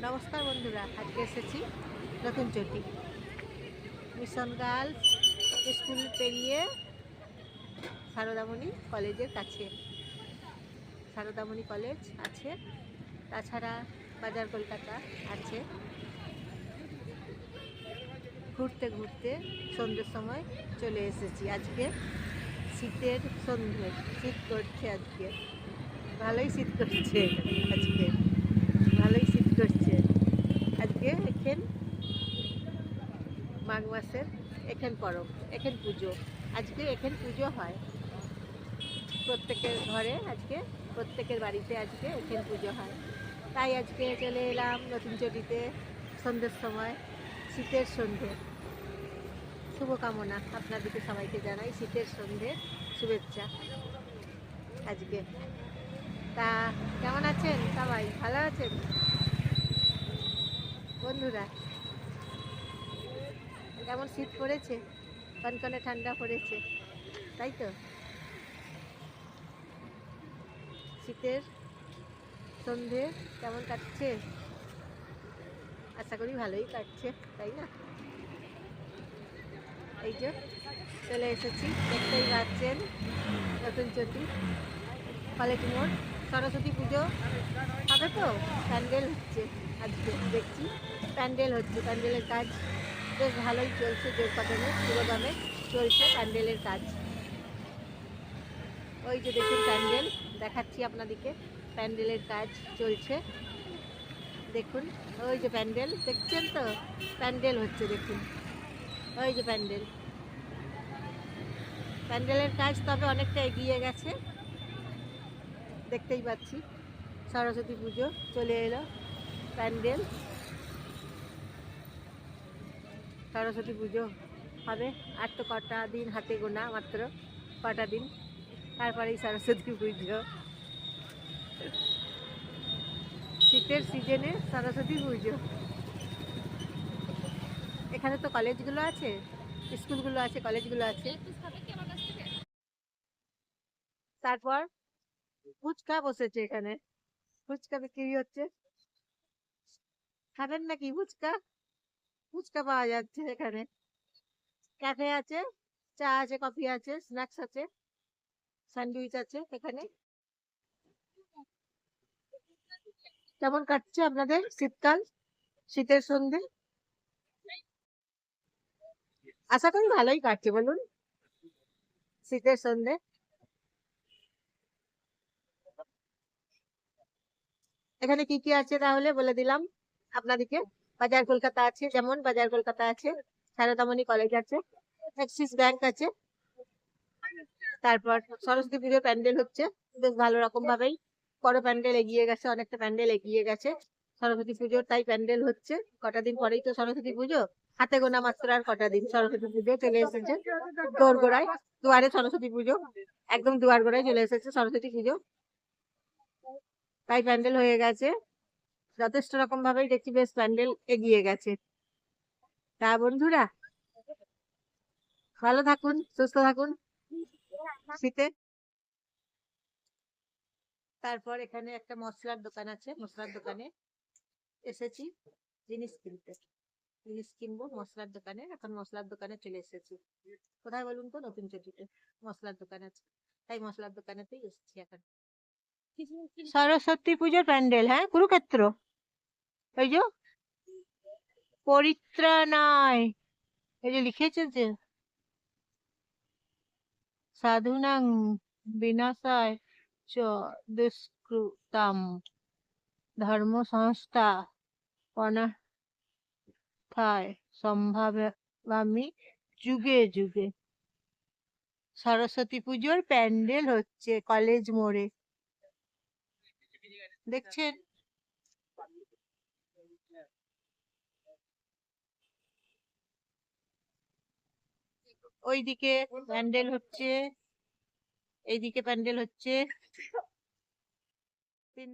নমস্কার বন্ধুরা, আজকে এসেছি নতুন চটি মিশন গার্লস স্কুল পেরিয়ে সারদামণি কলেজের কাছে। সারদামণি কলেজ আছে, তাছাড়া বাজার কলকাতা আছে। ঘুরতে ঘুরতে সন্ধ্যের সময় চলে এসেছি। আজকে শীতের সন্ধ্যে, শীত করছে আজকে, ভালোই শীত করছে আজকে, ভালোই শীত করছে আজকে। এখান মাঘ মাসের এখান পরব, এখান পুজো, আজকে এখান পুজো হয় প্রত্যেকের ঘরে, আজকে প্রত্যেকের বাড়িতে আজকে এখান পুজো হয়। তাই আজকে চলে এলাম নতুন চটিতে সন্ধ্যের সময়, শীতের সন্ধ্যে। শুভকামনা আপনাদেরকে সবাইকে জানাই, শীতের সন্ধ্যে শুভেচ্ছা আজকে। তা কেমন আছেন সবাই? ভালো আছেন বন্ধুরা? কেমন শীত পড়েছে, কনকনে ঠান্ডা পড়েছে, তাই তো? শীতের সন্ধে কেমন কাটছে? আশা করি ভালোই কাটছে, তাই না? এই যে চলে এসেছি, দেখতেই পাচ্ছেন নতুন চটি কলেজ মোড়। সরস্বতী পুজো হবে তো, প্যান্ডেল হচ্ছে আজকে, দেখছি প্যান্ডেল হচ্ছে, প্যান্ডেলের কাজ বেশ ভালোই চলছে, জোর কদমে পুরোদমে চলছে প্যান্ডেলের কাজ। ওই যে দেখুন প্যান্ডেল, দেখাচ্ছি আপনাদেরকে, প্যান্ডেলের কাজ চলছে দেখুন। ওই যে প্যান্ডেল দেখছেন তো, প্যান্ডেল হচ্ছে দেখুন, ওই যে প্যান্ডেল, প্যান্ডেলের কাজ তবে অনেকটা এগিয়ে গেছে, দেখতেই পাচ্ছি। সরস্বতী পুজো চলে এলো, প্যান্ডেল, সরস্বতী পুজো হবে আর তো কটা দিন হাতে গোনা, মাত্র কটা দিন, তারপরেই সরস্বতী পুজো। শীতের সিজনে সরস্বতী পুজো। এখানে তো কলেজগুলো আছে, স্কুলগুলো আছে, কলেজগুলো আছে। তারপর ফুচকা বসেছে এখানে, ফুচকা বিক্রি হচ্ছে, খাবেন নাকি ফুচকা? ফুচকা পাওয়া যাচ্ছে এখানে, ক্যাফে আছে, চা আছে, কফি আছে, স্ন্যাক্স আছে, স্যান্ডউইচ আছে এখানে। কেমন কাটছে আপনাদের শীতকাল, শীতের সন্ধে? আশা করি ভালোই কাটছে বলুন শীতের সন্ধে। এখানে কি কি আছে তাহলে বলে দিলাম আপনাদেরকে। বাজার কলকাতা আছে, যেমন বাজার কলকাতা আছে, সারদামণি কলেজ আছে, অ্যাক্সিস ব্যাংক আছে। তারপর সরস্বতী পুজোর প্যান্ডেল হচ্ছে বেশ ভালো রকম ভাবেই, বড় প্যান্ডেল এগিয়ে গেছে, অনেকটা প্যান্ডেল এগিয়ে গেছে সরস্বতী পুজোর, তাই প্যান্ডেল হচ্ছে। কটা দিন পরেই তো সরস্বতী পুজো, হাতে গোনা মাত্র আর কটা দিন সরস্বতী পুজো চলে এসেছে দোর গোড়ায়, দুয়ারে সরস্বতী পুজো, একদম দুয়ার গোড়ায় চলে এসেছে সরস্বতী পুজো, তাই প্যান্ডেল হয়ে গেছে যথেষ্ট রকম ভাবেই, দেখছি বেশ প্যান্ডেল এগিয়ে গেছে। তা বন্ধুরা, ভালো থাকুন, সুস্থ থাকুন শীতে। তারপর এখানে একটা মশলার দোকান আছে, মশলার দোকানে এসেছি জিনিস কিনতে, জিনিস কিনবো মশলার দোকানে, এখন মশলার দোকানে চলে এসেছি। কোথায় বলুন তো? নতুন চটিতে মশলার দোকান আছে, তাই মশলার দোকানেতেই এসেছি এখন। সরস্বতী পুজোর প্যান্ডেল, হ্যাঁ, কুরুক্ষেত্র, ওই যে পরিত্রাণায়, এই যে লিখেছে যে সাধুনাং বিনাশায় চ দুষ্কৃতাম ধর্ম সংস্থা অনাথায় সম্ভাবামি যুগে যুগে। সরস্বতী পুজোর প্যান্ডেল হচ্ছে কলেজ মোড়ে, দেখছেন? ওইদিকে প্যান্ডেল হচ্ছে, এইদিকে প্যান্ডেল হচ্ছে, তিন